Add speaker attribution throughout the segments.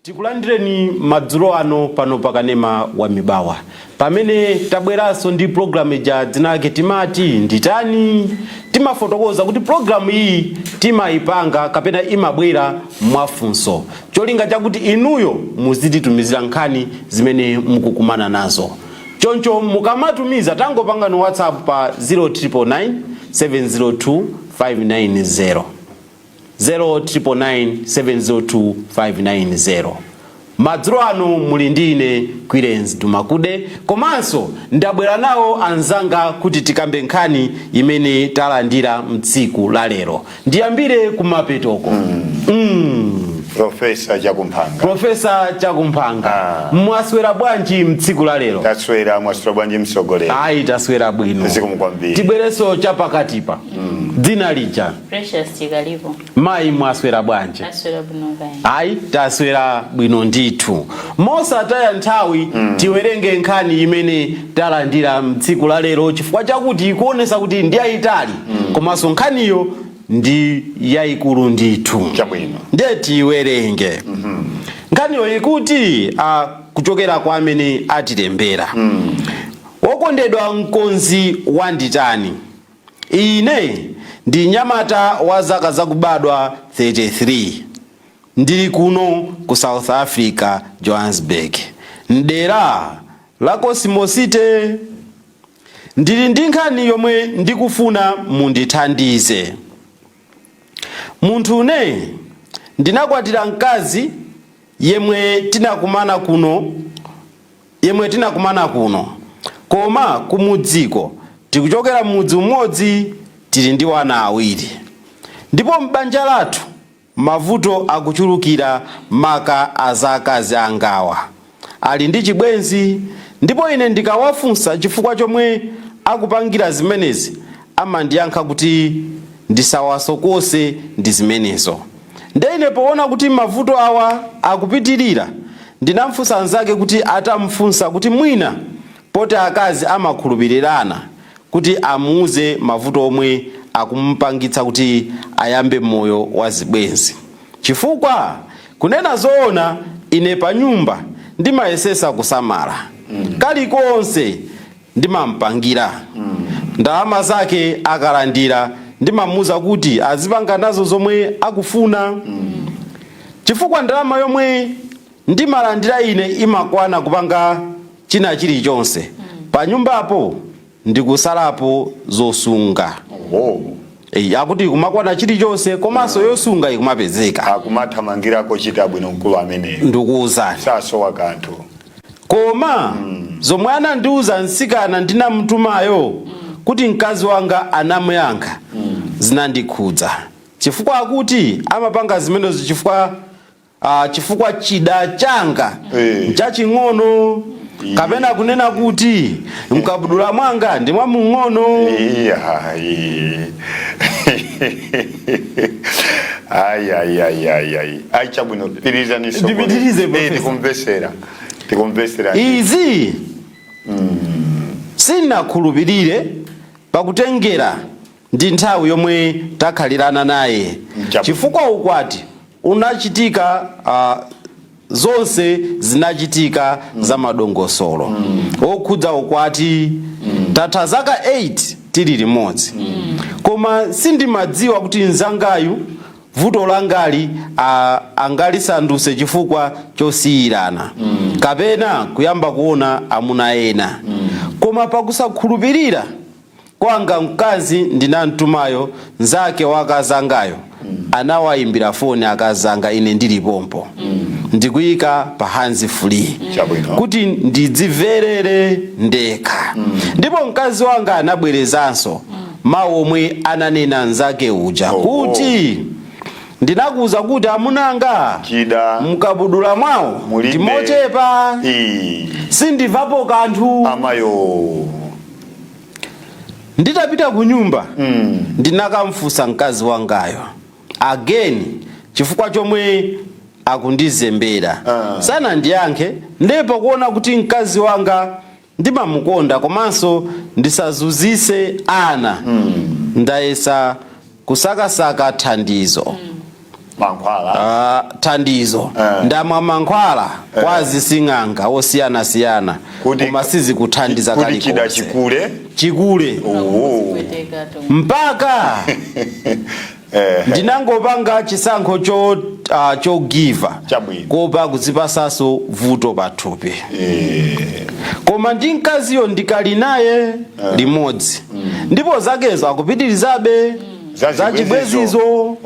Speaker 1: Tikulandireni madzulo ano pano pakanema wa mibawa. Pamene tabweraso ndi programu ja dzina lake timati nditani. Timafotokoza kuti programu iyi timaipanga kapena imabwera mwafunso. Cholinga chakuti inuyo muzititumizira nkhani zimene mukukumana nazo. Choncho mukamatumiza tangopanga no WhatsApp pa 0999 702 590. 0999 702 590. Madzulo ano muli ndine Kwirenzi Dumakude, komanso ndabwera nawo anzanga kuti tikambe nkhani imene talandira mtsiku la lero. Ndiyambire kumapetoko.
Speaker 2: Profesa
Speaker 1: Chakumphanga. Mwaswera bwanji mtsiku la lero?
Speaker 2: Taswera, mwaswera bwanji msogolero?
Speaker 1: Ayi, taswera bwino. Tibwereso chapakatipa. Dzina lija?
Speaker 3: Precious Chigalipo.
Speaker 1: Mayi mwaswera bwanji?
Speaker 3: Taswera bwino gai.
Speaker 1: Ayi, taswera bwino ndithu. Mosataya nthawi tiwerenge nkhani imene talandira mtsiku la lero chifukwa chakuti ikuonesa kuti ndi yayitali komanso nkhaniyo ndi yayikulu ndithu.
Speaker 2: Chabwino.
Speaker 1: Ndiye tiwerenge. Nkhaniyo ikuti kuchokera kwa amene atilembera. Wokondedwa mkonzi wa nditani. Ine ndi nyamata wa zaka zakubadwa 33. Ndili kuno ku South Africa, Johannesburg. Ndera la Cosmo City. Ndili ndi nkhani yomwe ndikufuna mundithandize. Munthu une ndinakwatira mkazi yemwe tinakumana kuno. Koma kumudziko tikuchokera mudzi umodzi tili ndi wana awiri. Ndipo m'banja lathu mavuto akuchulukira maka azakazi angawa. Ali ndi chibwenzi ndipo ine ndikawafunsa chifukwa chomwe akupangira zimenezi amandiyankha kuti ndisawasokose ndi zimenezo. Ndine poona kuti mavuto awa akupitirira ndinamfunsa anzake kuti atamfunsa kuti mwina poti akazi amakhulupirirana kuti amuuze mavuto omwe akumpangitsa kuti ayambe moyo wa zibwenzi. Chifukwa kunena zoona ine pa nyumba ndimayesesa kusamala. Kalikonse ndimampangira. Ndalama zake akalandira ndimamuuza kuti azipanga nazo zomwe akufuna. Chifukwa ndalama yomwe ndimalandira ine imakwana kupanga china chilichonse. Pa nyumbapo ndikusalapo zosunga. Akuti kumakwana chilichonse komanso yosunga ikumapezeka.
Speaker 2: Akumathamangirako chita bwino mkulu amene.
Speaker 1: Ndikuwuzani.
Speaker 2: Saso wakanthu.
Speaker 1: Koma zomwe anandiuza nsikana ndinamtumayo kuti mkazi wanga anamuyankha zinandikhudza. Chifukwa akuti amapanga zimenezo chifukwa chida changa chaching'ono. Kapena kunena kuti mkabudula mwanga ndi mwamung'ono.
Speaker 2: Ai chabwino piriza ni soko. Tikumvesera.
Speaker 1: Izi sinakhulupirire pakutengera ndi nthawi yomwe takhalirana naye. Chifukwa ukwati unachitika zonse zinachitika za madongosolo. Okhudza ukwati tatha zaka 8 tili limodzi. Koma sindimadziwa kuti nzangayu vuto langali angalisanduse chifukwa chosiyirana. Kapena kuyamba kuona amuna ena. Koma pakusakhulupirira kwanga mkazi ndinamtumayo nzake wakazangayo anawayimbira foni akazanga ine ndilipompo. Ndikuyika pa hands free kuti ndidziverere ndekha. Ndipo mkazi wanga anabwerezanso mawu omwe ananena nzake uja kuti ndinakuza kuti amunanga mkabudula mwawo ndimochepa sindivapo kanthu.
Speaker 2: Amayo.
Speaker 1: Nditapita ku nyumba ndinakamfunsa mkazi wangayo again chifukwa chomwe akundizembera. Sana ndiyankhe ndipo kuona kuti mkazi wanga ndimamukonda komanso ndisazuzise ana. Ndayesa kusakasaka thandizo.
Speaker 2: mankhwala
Speaker 1: thandizo ndamwa mankhwala kwazi sing'anga osiyana koma sizikuthandiza
Speaker 2: kuti chida chikule
Speaker 1: mpaka ndinangopanga chisankho chogiva kopa kuzipasaso vuto pathupi koma ndi mkaziyo ndikali naye limodzi ndipo zakezo akupitirizabe zachibwezizo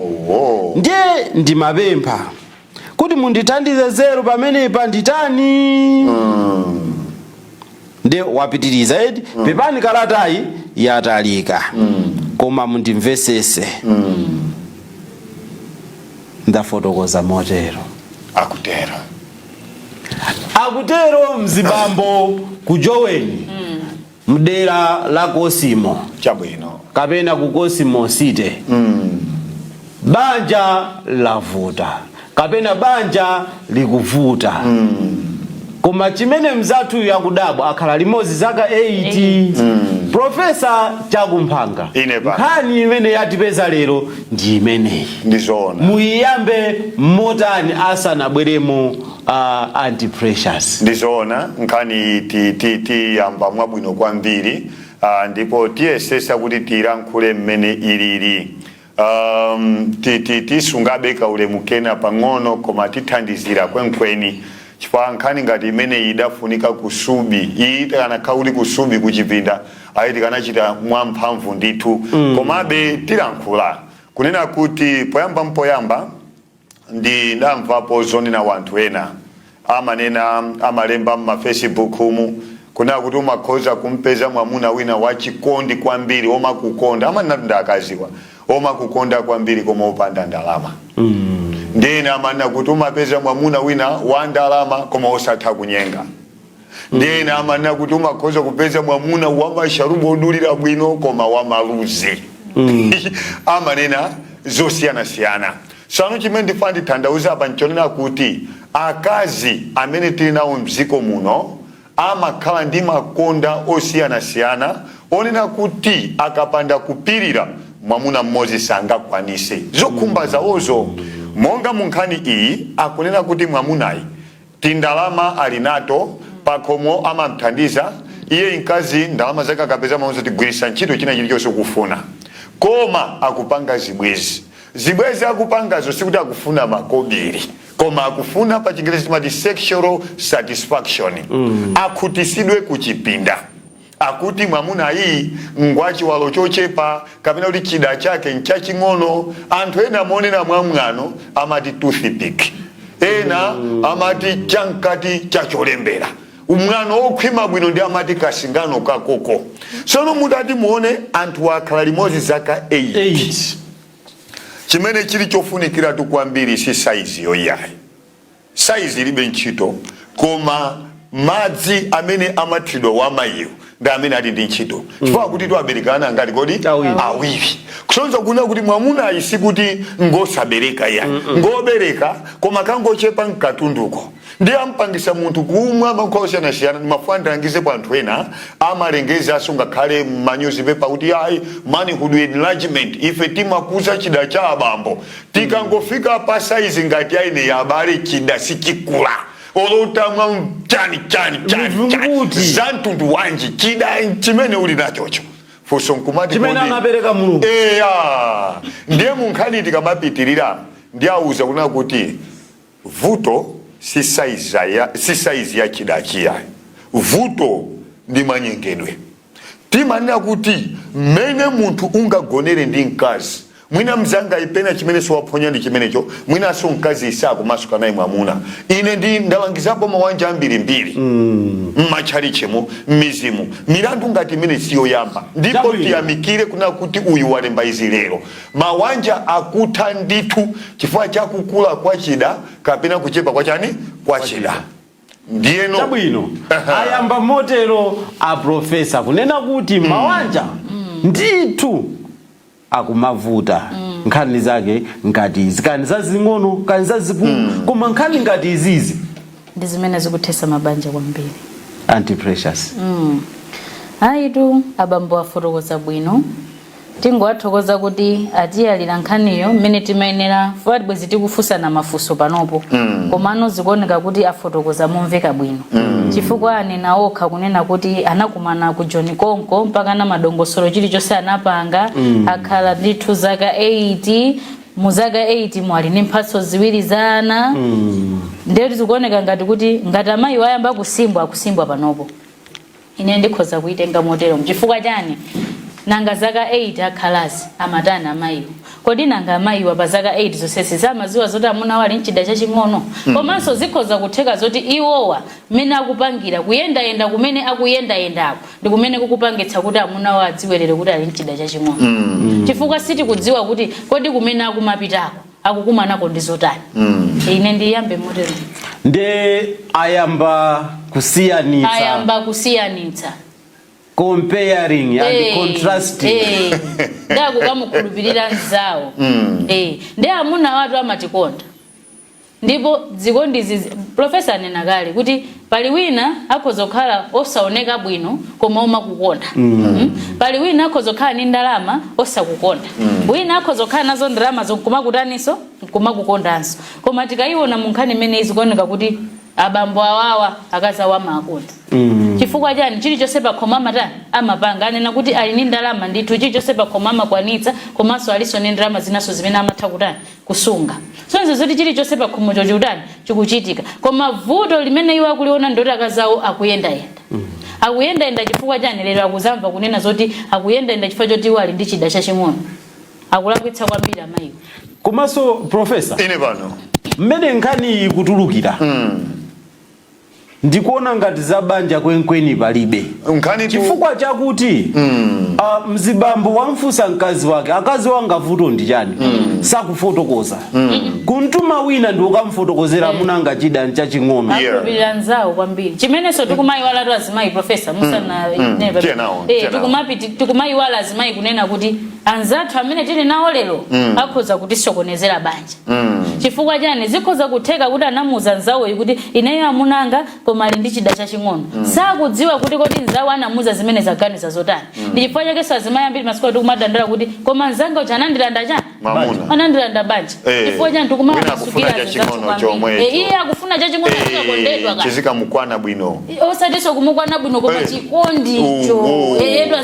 Speaker 1: ndiye ndimapempha kuti mundithandize zero pamenepa nditani ndiye wapitiriza edi pepani kalatayi yatalika koma mundimvesese ndafotokoza motero akutero mzibambo kujoweni mdera la Kosimo
Speaker 2: chabwino
Speaker 1: kapena ku Kosimo City banja lavuta kapena banja likuvuta koma chimene mzathu yakudabwa akhala limodzi zaka 8 profesa chakumphanga nkhani imene yatipeza lero ndi imeneyi
Speaker 2: ndizona
Speaker 1: muyiyambe motani asanabweremo anti-pressures
Speaker 2: ndizona nkhani tiyamba mwabwino kwambiri ndipo tiyesesa kuti tiyilankhule mmene ilili tisungabe kaulemu kena pang'ono koma tithandizira kwenkweni chifukwa nkhani ngati imene idafunika kusubi iyitakana kauli kusubi kuchipinda ayiti kanachita mwamphamvu ndithu komabe tilankhula kunena kuti poyamba ndinamvapo zonena wanthu ena amanena amalemba mafacebook umu kunena kuti umakhoza kumpeza mwamuna wina wachikondi kwambiri omakukonda amanena ndakaziwa omakukonda kwambiri koma opanda ndalama ndina amanena kuti umapeza mwamuna wina wa ndalama koma osatha kunyenga ndina amanena kuti umakhoza kupeza mwamuna wa masharubo odulira bwino koma wa maluzi amanena zosiyana sano chimene ndifuna ndithandauza apa nchonena kuti akazi amene tili nawo mdziko muno amakhala ndi makonda osiyana onena kuti akapanda kupirira mwamuna mmodzi sangakwanise zokhumba zawozo monga munkhani iyi akunena kuti mwamunayi tindalama alinato pakhomo amamthandiza iye mkazi ndalama zake akapeza maunzo tigwirisa ntchito china chilichonse kufuna koma akupanga zibwezi akupangazo sikuti akufuna makobiri koma akufuna pa Chingerezi timati sexual satisfaction akhutisidwe kuchipinda akuti mwamuna iyi ngwachi walo chochepa kapena kuti chida chake nchaching'ono anthu ena monena mwamwano amati toothpick ena amati chankati chacholembera umwano okhwima bwino ndi amati kasingano kakoko sono mudati muone anthu akhala limodzi zaka 8 chimene chili chofunikira tukwambiri si saizi yoyayi saizi ilibe ntchito koma madzi amene amathidwa wamayiwo ndi amene ali ndi ntchito chifukwa kuti abereka ngati kodi awiri kusonza kuna kuti mwamuna isi kuti ngosabereka ya ngobereka koma kangochepa mkatunduko ndi ampangisa munthu kumwa mankhosa siyana mafanda angize kwa anthu ena amalengeza asunga khale manyuzipepa kuti ayi manhood enlargement ife timakuza chida cha abambo tikangofika pa size ngati aine ya abale chida sichikula olotamwa chani zantundu wanji chida chimene uli nachocho fuso nkumati
Speaker 1: chimene anapereka mulungu
Speaker 2: ndiye munkhani tikamapitirira ndi auza kuna kuti vuto si size ya chida chiyayi vuto ndi manyengedwe timanena kuti mmene munthu ungagonere ndi mkazi mwina mzanga ipena chimene siwaphonya ndi chimenecho mwina so mkazi isako masuka naye mwamuna ine ndi ndalangizapo mawanja ambirimbiri mmachalichemo mizimu milandu ngati imene siyoyamba ndipo tiyamikire kuna kuti uyu walemba izi lero mawanja akutha ndithu chifukwa chakukula kwa chida kapena kuchepa kwa chani kwa chida ndiyeno
Speaker 1: chabwino ayamba motero a profesa kunena kuti mawanja ndithu akumavuta nkhani zake ngati izi kani zazing'ono kani zazikulu koma nkhani ngati izizi
Speaker 3: ndi zimene zikuthesa mabanja kwambiri
Speaker 1: anti-pressures
Speaker 3: ayitu abambo afotokoza bwino Tingowathokoza kuti atiyalira nkhaniyo mmene timayenera fuati bwezi tikufunsana mafunso panopo komano zikuoneka kuti afotokoza momveka bwino chifukwa anena okha kunena kuti anakumana ku John Konko mpaka na madongosolo chilichonse anapanga akhala ndithu zaka 8 muzaka 8 mwali ni mphatso ziwiri za ana ndeti zikuoneka ngati kuti ngati amayi wayamba akusimbwa panopo ine ndikhoza kuitenga motero chifukwa chani nanga zaka 8 akhalazi amatana amayiwo kodi nanga amayiwa pa zaka 8 zonsesi zamaziwa zoti amuna wali mchida chaching'ono komanso zikhoza kutheka zoti iwowa mmene akupangira kuyendayenda kumene akuyendayendako ndi kumene kukupangitsa kuti amuna wa adziwerere kuti ali mchida chaching'ono chifukwa siti kudziwa kuti kodi kumene akumapitako akukumanako ndi zotani ine ndiyambe motero
Speaker 1: nde ayamba kusiyanitsa comparing and contrasting
Speaker 3: ndaku kamukhulupirira nzawo ndi amuna watu amatikonda ndipo zikondizi professor anena kale kuti pali wina akhoza kukhala osaoneka bwino koma umakukonda pali wina akhoza kukhala ni ndalama osakukonda wina akhoza kukhala nazo ndalama zokumakutaniso kumakukondanso koma tikayiona mu nkhani imene izikuoneka kuti abambo awawa akazawa makonda chifukwa chani chilichonse pakhoma matani amapanga anena kuti ali ni ndalama ndithu chilichonse pakhoma amakwanitsa komanso aliso ni ndalama zinaso zimene amatha kutani kusunga sonse zoti chilichonse pakhomo chochutani chikuchitika koma vuto limene iwo akuliona ndoti akazawo akuyendayenda chifukwa chani lero akuzamva kunena zoti akuyendayenda chifukwa choti iwo ali ndi chida chaching'ono akulakwitsa kwambiri amayiwo
Speaker 1: komanso professor
Speaker 2: ine pano
Speaker 1: mmene nkhani ikutulukira ndikuona ngati zabanja kwenkweni palibe chifukwa chakuti mzibambo wamfusa mkazi wake akazi wanga vuto ndi chani sakufotokoza kuntuma wina ndi ukamfotokozera munanga chida chaching'ono
Speaker 3: akupirira nzawo kwambiri chimenenso tikumayiwala tu azimayi professor musana tikumayiwala azimayi kunena kuti anzathu amene tili nawo lero akhoza kutisokonezera banja chifukwa chani zikhoza kutheka kuti anamuza nzawo kuti ineyo amunanga koma ali ndi chida chaching'ono sakudziwa kuti kodi nzawo anamuza zimene zaganiza zotani ndi chifukwa chake azimayi ambiri masiku tikumadandala kuti koma nzanga uja anandilanda chani anandilanda banja chifukwa chani tikumasukira iye akufuna chaching'ono chikakondedwa
Speaker 2: chizikamukwana bwino
Speaker 3: osatiso kumukwana bwino koma chikondicho edu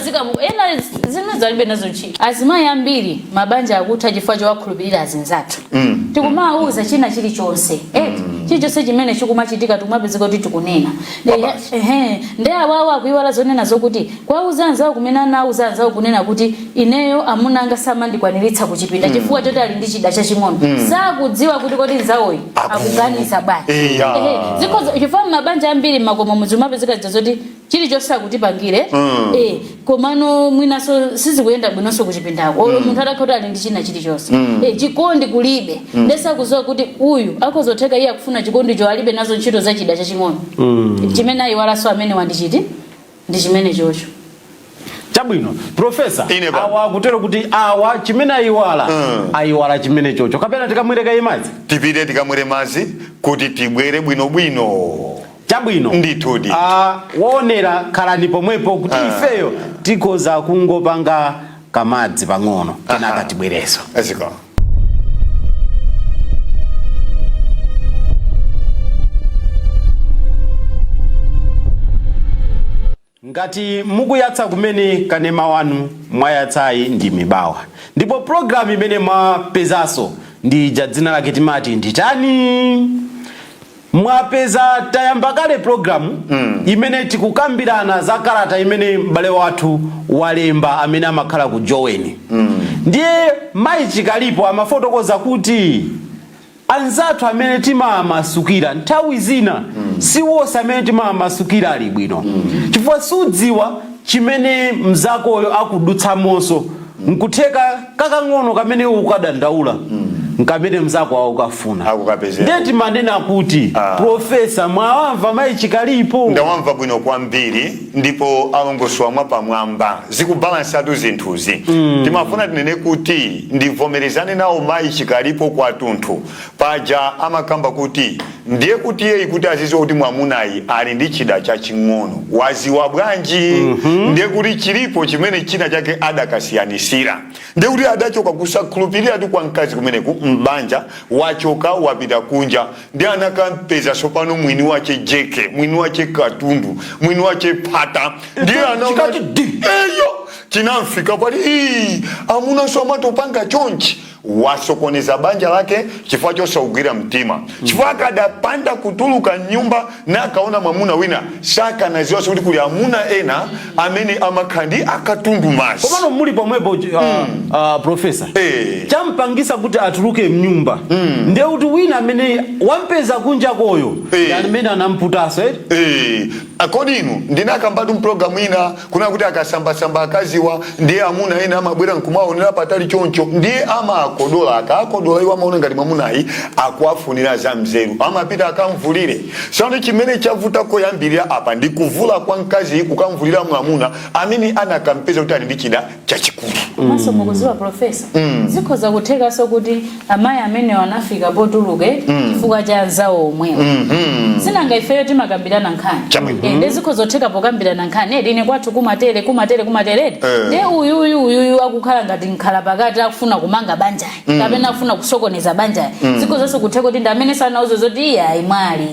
Speaker 3: ena zimene zalibe nazo ntchito azimayi ambiri mabanja akutha chifukwa chowakhulupirira azinzathu tikumawuza china chilichonse chilichonse chimene chikumachitika tikumapezeka kuti tikunena ndi awawo akuiwala zonena zokuti kwauza anzawo kumene anauza anzawo kunena kuti ineyo amunanga samandikwaniritsa kuchipinda chifukwa choti ali ndi chida chaching'ono sakudziwa kuti kodi nzawoyi akuganiza banja chifukwa mabanja ambiri makomo muzimapezeka zoti chilichonse akutipangire komano mwinaso sizikuyenda bwinonso kuchipindako munthu atakhala ali ndi china chilichonse chikondi kulibe ndesakudziwa kuti uyu akhozotheka iye akufuna chikondicho alibe nazo ntchito za chida chaching'ono chimene ayiwalanso amene wandichiti ndi chimene chocho
Speaker 1: chabwino professor awa akutero kuti awa chimene ayiwala chimene chocho kapena tikamwire kaye madzi
Speaker 2: tipite tikamwire madzi kuti tibwere bwinobwino
Speaker 1: chabwino
Speaker 2: ndithudi
Speaker 1: woonera khalani pomwepo kuti ifeyo tikhoza kungopanga kamadzi pang'ono kenaka tibwereso ngati mukuyatsa kumene kanema wanu mwayatsayi ndi mibawa ndipo programu imene mwapezaso ndi dzina lake timati nditani mwapeza tayamba kale programu imene tikukambirana za kalata imene m'bale wathu walemba amene amakhala ku Joweni ndiye mayi chikalipo amafotokoza kuti anzathu amene timamasukira nthawi zina siwonse amene timamasukira ali bwino chifukwa sudziwa chimene mzakoyo akudutsamonso nkutheka kakang'ono kamene ukadandaula nkamene mzako wao ukafuna
Speaker 2: akukapezera
Speaker 1: ndeti manena kuti profesa mwawamva mai chikalipo
Speaker 2: ndawamva bwino kwambiri ndipo alongoswa mwa pamwamba zikubalansa tu zinthuzi timafuna tinene kuti ndivomerezane nawo mai chikalipo kwa tunthu paja amakamba kuti ndiye kuti yeyi kuti aziziwa kuti mwamunayi ali ndi chida chaching'ono waziwa bwanji ndiye kuti chilipo chimene china chake adakasiyanisira ndiye kuti adachoka kusakhulupirira tu kwa mkazi kumeneku mbanja wachoka wapita kunja ndiye anakampeza sopano mwini wache jeke mwini wache katundu mwini wache pata ndiye anaona eyo chinamfika pali amuna somatopanga chonchi wasokoneza banja lake chifukwa chosaugwira mtima chifukwa akadapanda kutuluka nyumba na akaona mwamuna wina saka naziwa kuti kuli amuna ena amene amakhandi akatundu masi
Speaker 1: komano muli pomwepo profesa champangisa kuti atuluke mnyumba ndiye kuti wina amene wampeza kunja koyo amene anamputaso
Speaker 2: akodi inu ndinakambatu mpulogalamu ina kuna kuti akasambasamba akaziwa ndiye amuna ena amabwera nkumaonera patali choncho ndiye amakodola akakodola iwo amaona ngati mwamunayi akuafunira za mzeru amapita akamvulire sano chimene chavuta koyambirira apa ndi kuvula kwa mkazi kukamvulira mwamuna amene anakampeza kuti ali ndi chida chachikulu
Speaker 3: maso mukuziwa profesa zikhoza kutheka so kuti amayi amene wanafika potuluke chifukwa cha anzawo omwewo sinanga ifeyo timakambirana nkhani ndezikhoza kutheka pokambirana nkhani ine kwathu kumatere nde uyu akukhala ngati nkhala pakati akufuna kumanga banja kapena akufuna kusokoneza banja zikhoza kutheka kuti ndamene sanauzo zoti iye ayimwali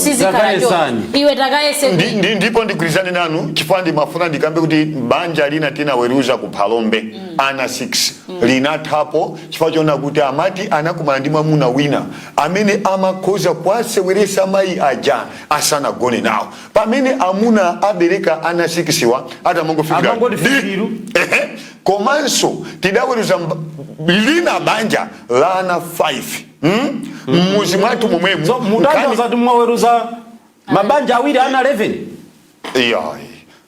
Speaker 3: sizikhala choncho iwe takayese
Speaker 2: ndipo ndigwirizane nanu chifukwa ndimafuna ndikambe kuti banja lina tinaweruza ku Phalombe ana 6 linathapo chifukwa chona kuti amati anakumana ndi mwamuna wina amene amakhoza kwaseweresa mayi aja asanagone nawo pamene amuna abereka ana 6 wa atamangofikira komanso tidaweruza lina banja la ana 5 mmuzi mwatu momwemo
Speaker 1: so mutanza kuti mwaweruza mabanja awiri ana 11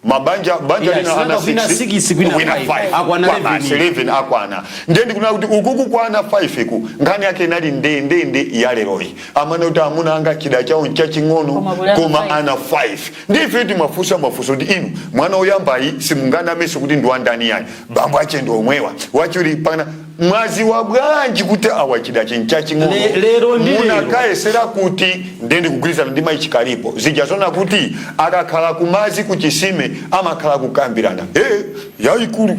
Speaker 2: banja lina ana 6 akwana 11 akwana ndendi kuna kuti ukuku kwa ana 5 ku ngani yake nali ndende yaleroyi amana kuti amuna anga chida chawo chaching'ono koma ana 5 ndife timafusa ndi inu mwana oyambayi simungana meso kuti ndiwandani yani bambo ache ndo omwewa wachuri pana mwazi wa bwanji kuti awachida chinchaching'ono munakayesera kuti ndende kugwirizana ndi mayi chikalipo zijazona kuti akakhala kumazi kuchisime amakhala kukambirana yayikulu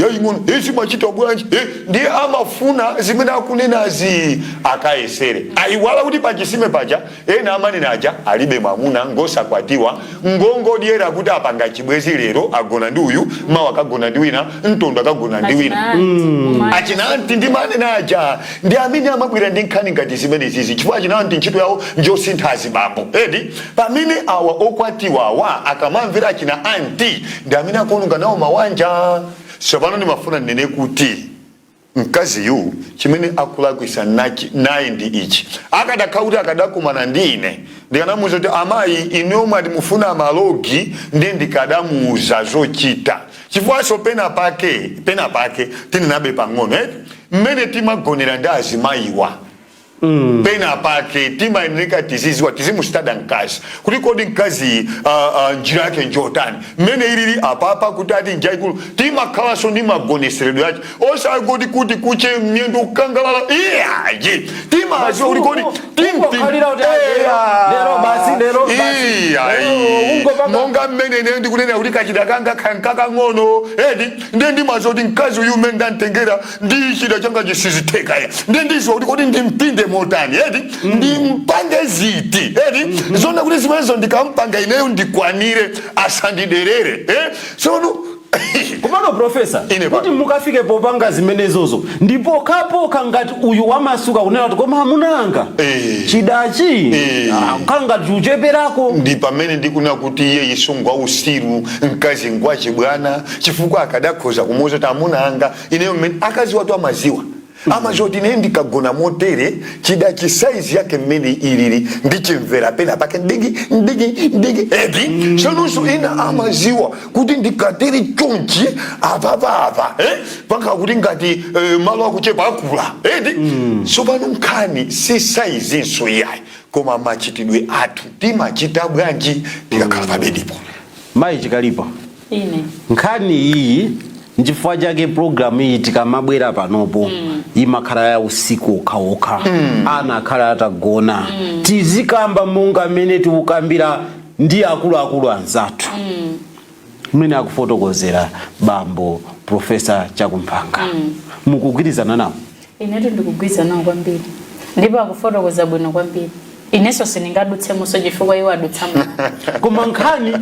Speaker 2: yaying'ono zimachita bwanji ndiye amafuna zimene akunenazi akayesere ayiwala kuti pachisime paja ena amanena aja alibe mwamuna ngosakwatiwa ngongodiyera kuti apanga chibwezi lero agona ndi uyu mawa akagona ndi wina mtondo akagona ndi wina achinanti ndi manena aja ndi amene amabwera ndi nkhani ngati zimene zizi chifukwa achinanti ntchito yawo njosintha azibambo pamene awa okwatiwa awa akamamvera achina anti ndi amene akonunga nawo mawanja tsopano ndimafuna ndinene kuti mkazi yu chimene akulakwisa naye ndi ichi akadakhala kuti akadakumana ndi ine ndikanamuwuza kuti amayi ine mwati mufuna malogi ndi ndikadamuwuza zochita chifukwaso pena pake tininabe pang'ono mmene timagonera ndi azimayiwa pena pake timayeneka tiziziwa tizimustada mkazi kuti kodi mkazi njira yake njotani mmene ilili apapa kuti ati njaikulu timakhalaso ndi magoneseredwe yake osagoti kuti kuche myendo kukangalala iyayi timaziwa kuti kodi monga mmene ne ndikunena kuti kachida kanga kankakang'ono nde ndimaziwa kuti mkazi uyu mmene ndantengera ndi chida changa chisiziteka nde ndiziwa kuti kodi ndimpinde motani ndimpange ziti zona kuti zimenezo ndikampanga ineyo ndikwanire asandiderere sono
Speaker 1: kumano profesa kuti mukafike popanga zimenezozo ndipo kapoka ngati uyu wamasuka kunena kuti koma amunanga chidachi kangati ucheperako
Speaker 2: ndi pamene ndikuna kuti iye yisungwa usiru mkazi ngwache bwana chifukwa akadakhoza kumuwuza kuti amunanga ineyo mmene akazi watu amaziwa ama zoti ndikagona motere chida chisaizi yake mmene ilili ndichimvera pena pake ndigi edi sonunso ina amaziwa kuti ndikateri chonchi apa paka kuti ngati malo akuchepa akula edi sopano nkhani si saizi nso yayi koma machitidwe athu timachita bwanji tikakhala pabedipo
Speaker 1: mayi chikalipo
Speaker 3: ine
Speaker 1: nkhani iyi nchifukwa chake program iyi tikamabwera panopo imakhala ya usiku okhaokha ana akhala atagona tizikamba monga mmene tikukambira ndi akuluakulu anzathu mmene akufotokozera bambo Profesa Chakumphanga mukugwirizana nawo?
Speaker 3: inetu ndikugwirizana nawo kwambiri ndipo akufotokoza bwino kwambiri ineso siningadutsemonso chifukwa iwo adutsamo
Speaker 1: koma nkhani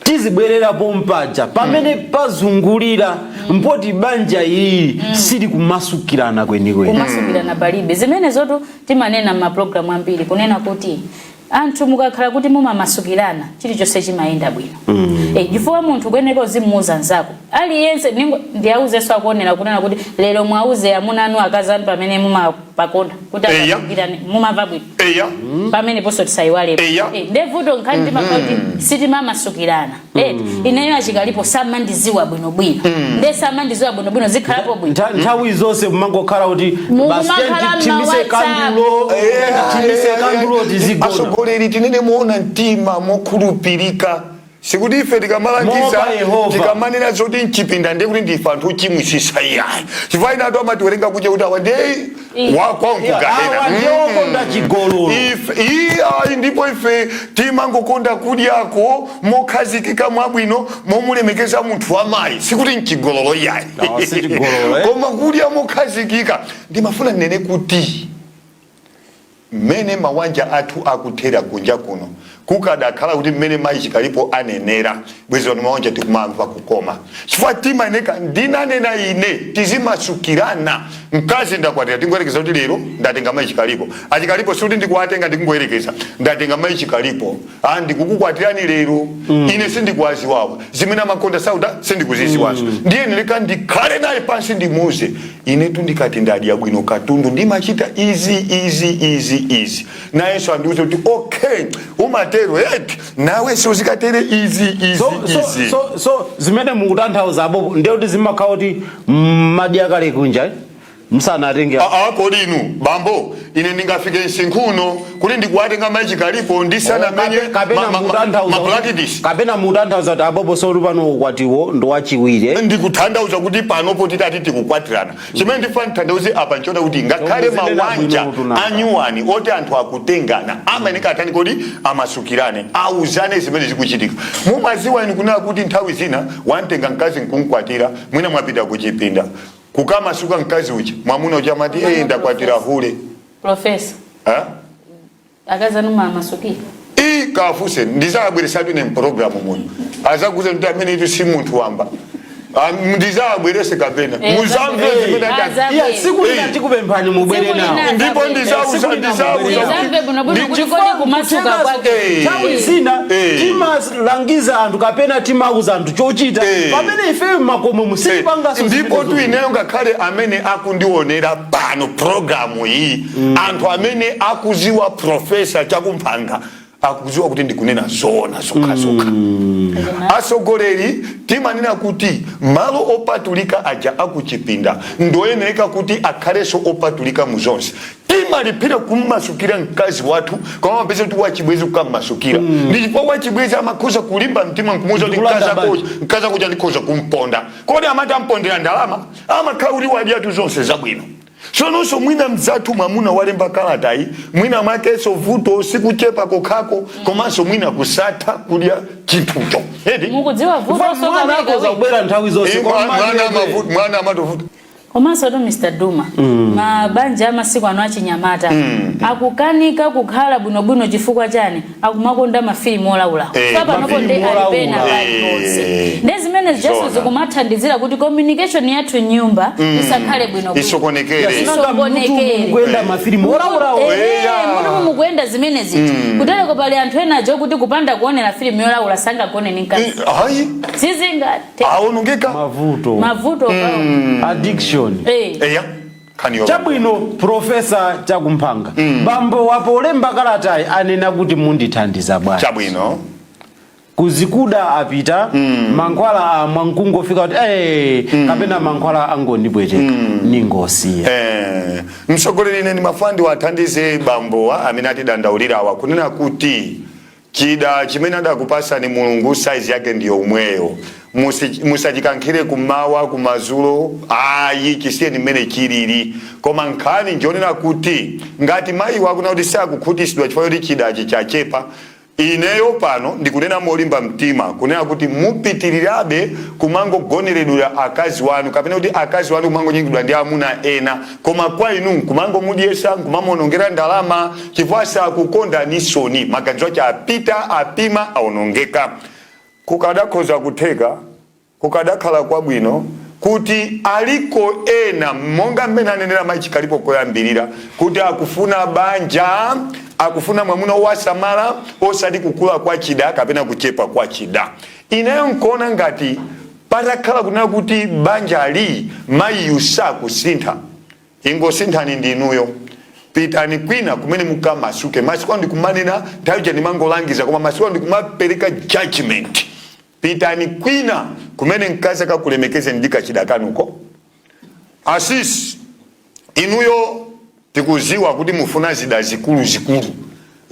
Speaker 1: tizibwerera pompaja pamene pazungulira mpoti banja iyi sili kumasukirana kwenikweni
Speaker 3: kumasukirana palibe zimene zotu timanena m'maprogramu ambiri kunena kuti anthu mukakhala kuti mumamasukirana chilichonse chimayenda bwino chifukwa munthu kuyeneka uzimuuza nzako aliyense ndiyauzenso akuonera kunena kuti lero mwauze amuna anu akazi anu pamene mumapakonda kuti amasukirane mumava bwino pamene ponso tisayiwalepo ndevuto nkhani timakhala kuti sitimamasukirana ineyo achikalipo samandiziwa bwinobwino nde samandiziwa bwinobwino zikhalapo bwino
Speaker 1: nthawi zonse mumangokhala kuti timise kandulo tizigona
Speaker 2: asogoleri tinene muona mtima mokhulupirika sikuti ife tikamalangisa tikamanena zoti mchipinda ndekuti ndife anthu chimwisisa yayi chifukwa ina atu amatiwerenga kuche kuti awa ndei
Speaker 1: wakwankugahenaokonda chigololo
Speaker 2: ife ndipo ife timangokonda kudyako mokhazikika mwabwino momulemekeza munthu wamayi sikuti mchigololo yayi koma kudya mokhazikika ndimafuna nene kuti mmene mawanja athu akuthera kunja kuno kukadakhala kuti mmene mayi chikalipo anenera bwezi wanu mawanja tikumamva kukoma chifukwa timaneka ndinanena ine tizimasukirana mkazi ndakwatira tingoyerekeza kuti lero ndatenga mayi chikalipo achikalipo sikuti ndikuwatenga ndikungoyerekeza ndatenga mayi chikalipo ndikukukwatirani lero ine sindikwaziwawa zimene amakonda sauda sindikuziziwazo ndiye nileka ndikhale naye pansi ndimuze inetu ndikati ndadya bwino katundu ndimachita easy nayenso andiuze kuti okay umatero nawe sozikatere easy
Speaker 1: so zimene mukutanthauza apo ndekuti zimakhala kuti madya kale kunja msanatenge
Speaker 2: kodi inu bambo ine ndingafike nsinkhuno kuti ndikuwatenga mayi chikalipo ndisanamenye
Speaker 1: kapena mukutanthauza kuti apopo soti pano ukwatiwo ndiwachiwiri
Speaker 2: ndikutanthauza kuti panopo titati tikukwatirana chimene ndifuna ndithandauze apa nchona kuti ngakhale mawanja anyuwani oti anthu akutengana amayeneka atani kodi amasukirane auzane zimene zikuchitika mumaziwa inu kunena kuti nthawi zina wantenga mkazi nkumkwatira mwina mwapita kuchipinda kukamasuka mkazi uchi mwamuna uchi amati ndakwatira hule
Speaker 3: Profesa akaza numa masuki
Speaker 2: kafuse ndizabweresatu ine mprogramu muno azakuza kuti amene itu si munthu wamba ndizabwerese kapena muzamve zimene
Speaker 1: siku tikupemphani mubwere nawo
Speaker 2: ndipo
Speaker 1: nthawi zina timalangiza anthu kapena timauza anthu chochita pamene ife makomo musilipangaso
Speaker 2: ndipo tu ineyo ngakhale amene akundionera pano programu iyi anthu amene akuziwa Profesa Chakumphanga akuziwa kuti ndikunena zona zokhazoka asogoleri timanena kuti malo opatulika aja akuchipinda ndoyeneka kuti akhaleso opatulika muzonse timalipira kummasukira mkazi wathu koma mapesa kuti wachibwezi kukammasukira ndipo wachibwezi amakhoza kulimba mtima nkumuza kuti mkazi akuja ndikhoza kumponda kodi amati ampondera ndalama amakhala kuti wadyatu zonse zabwino sononso mwina mzathu mwamuna walemba kalatayi mwina makeso vuto sikuchepa kokhako komanso mwina kusatha kudya chinthucho
Speaker 3: mukudziwa vuto
Speaker 1: soka kubwera nthawi zonse
Speaker 2: mwana amatovuta
Speaker 3: komanso to Mr. Duma mabanja amasiku ano achinyamata akukanika kukhala bwinobwino chifukwa chani akumakonda mafilimu olaula panopo ndi alipena paliponse ndezimene Jesu zikumathandizira kuti communication yathu nyumba isakhale bwino
Speaker 2: isokonekere
Speaker 1: kwenda mafilimu olaula
Speaker 3: muno mukwenda zimene ziti kutereko pali anthu ena ajo kuti kupanda kuonera filimu olaula sangagone ninkazi sizinga
Speaker 2: aonongeka
Speaker 1: mavuto
Speaker 3: pa
Speaker 1: addiction chabwino Profesa Chakumphanga bambo wapo lemba kalatayi anena kuti mundithandiza bwanji
Speaker 2: chabwino
Speaker 1: kuzikuda apita mankhwala a mwangungofika kuti kapena mankhwala angondibweteka ningosiya
Speaker 2: msogoleri ine ndimafandi wathandize bambowa amene atidandaulirawa kunena kuti chida chimene adakupasani Mulungu size yake ndiyo umweyo musachikankhire kumawa kumazulo ayi chisiyeni mmene chilili koma nkhani njonena kuti ngati mayi wakuna kuti sakukhutisidwa chifukwa kuti chidachi chachepa ineyo pano ndikunena molimba mtima kunena kuti mupitirirabe kumangogoneredwa akazi wanu kapena kuti akazi wanu kumangonyengedwa ndi amuna ena koma kwa inu kumangomudyesa kumamonongera ndalama chifukwa sakukonda nisoni maganizo ache apita apima aonongeka kukadakhoza kutheka kukadakhala kwabwino kuti aliko ena monga mmene anenera mayi chikalipo koyambirira kuti akufuna banja akufuna mwamuna wasamala osati kukula kwa chida kapena kuchepa kwa chida ineyo nkuona ngati patakhala kunena kuti banja ali mayi yusakusintha ingosinthani ndinuyo pitani kwina kumene mukamasuke masiku ndikumanena nthawi ndimangolangiza koma masiku ndikumapereka judgment pitani kwina kumene mkazi akakulemekeze ndika chida kanuko asisi inuyo tikuziwa kuti mufuna zida zikulu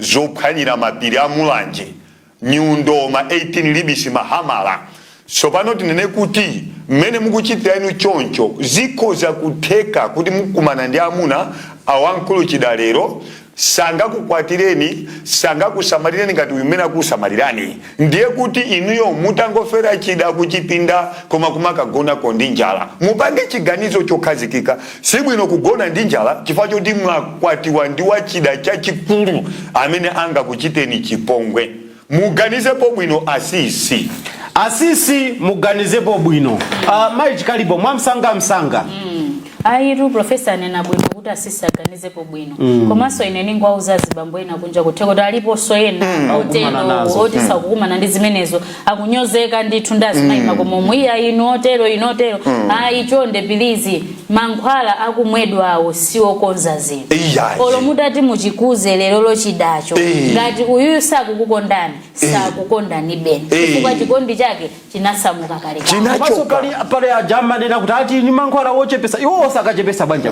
Speaker 2: zophwanyira mapiri amulanje nyundo ma 18 libisi mahamala sopano tinene kuti mmene mukuchitira inu choncho zikhoza kutheka kuti mukumana ndi amuna awankulu chidalero sangakukwatireni sangakusamalireni ngati uyu mmene akusamalirani ndiye kuti inuyo mutangofera chida kuchipinda koma kumakagona ndi njala mupange chiganizo chokhazikika sibwino kugona ndi njala chifukwa choti mwakwatiwa ndi wachida chachikulu amene angakuchiteni chipongwe muganizepo bwino asisi muganizepo bwino mayi chikalipo mwamsanga
Speaker 3: ayiru Profesa nena bwino kuti asisi aganizepo bwino komanso ine ningwauza zibambo ena kunja kutheka kuti alipo soyena otero oti sakukumana ndi zimenezo akunyozeka ndithu ndazimayima koma mwiya inotero ayi chonde pilizi mankhwala akumwedwa awo siwokonza zinthu olo mutati muchikuze lero lochidacho ngati uyuyu sakukukondani sakukondani bene chifukwa chikondi chake chinasamuka
Speaker 1: kale pale ajamanena kuti ati ni mankhwala wochepesa iwo sakachepesa banja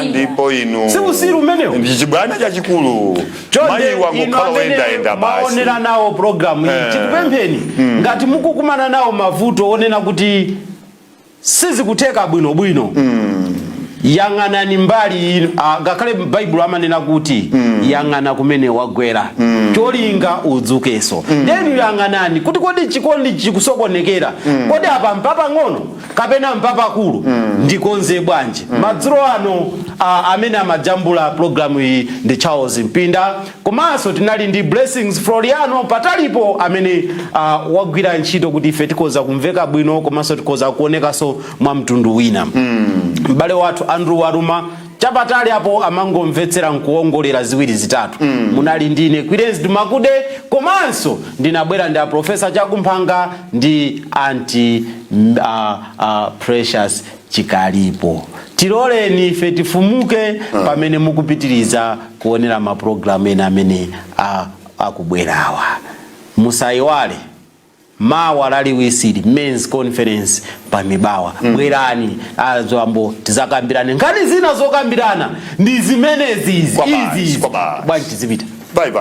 Speaker 2: ndipo inu
Speaker 1: siusiru umenewo
Speaker 2: ndichibwana chachikulu mayi wangokhala woyendayenda basi
Speaker 1: maonera nawo programu iyi chikupempheni ngati mukukumana nawo mavuto onena kuti sizikutheka bwinobwino yang'anani mbali ngakhale Bible amanena kuti yang'ana kumene wagwera cholinga udzukeso ndenu yang'anani kuti kodi chikondi chikusokonekera kodi apa mpapa ng'ono kapena mpapa kulu ndikonze bwanji madzulo ano amene amajambula programu iyi ndi Charles Mpinda komanso tinali ndi Blessings Floriano patalipo amene wagwira ntchito kuti ife tikoza kumveka bwino komanso tikoza kuonekaso mwa mtundu wina m'bale wathu Andrew Waruma chapatali apo amangomvetsera nkuongolera ziwiri zitatu munali ndine Kwirenzi Makude komanso ndinabwera ndi Profesa Chakumphanga ndi anti Precious Chikalipo tiloleni ife tifumuke pamene mukupitiriza kuonera maprogramu ena amene akubwerawa musayiwale mawa laliwisiri men's conference pa Mibawa bwerani azwambo tizakambirane nkhani zina zokambirana ndi zimenezi izi bwanji zipita
Speaker 2: bye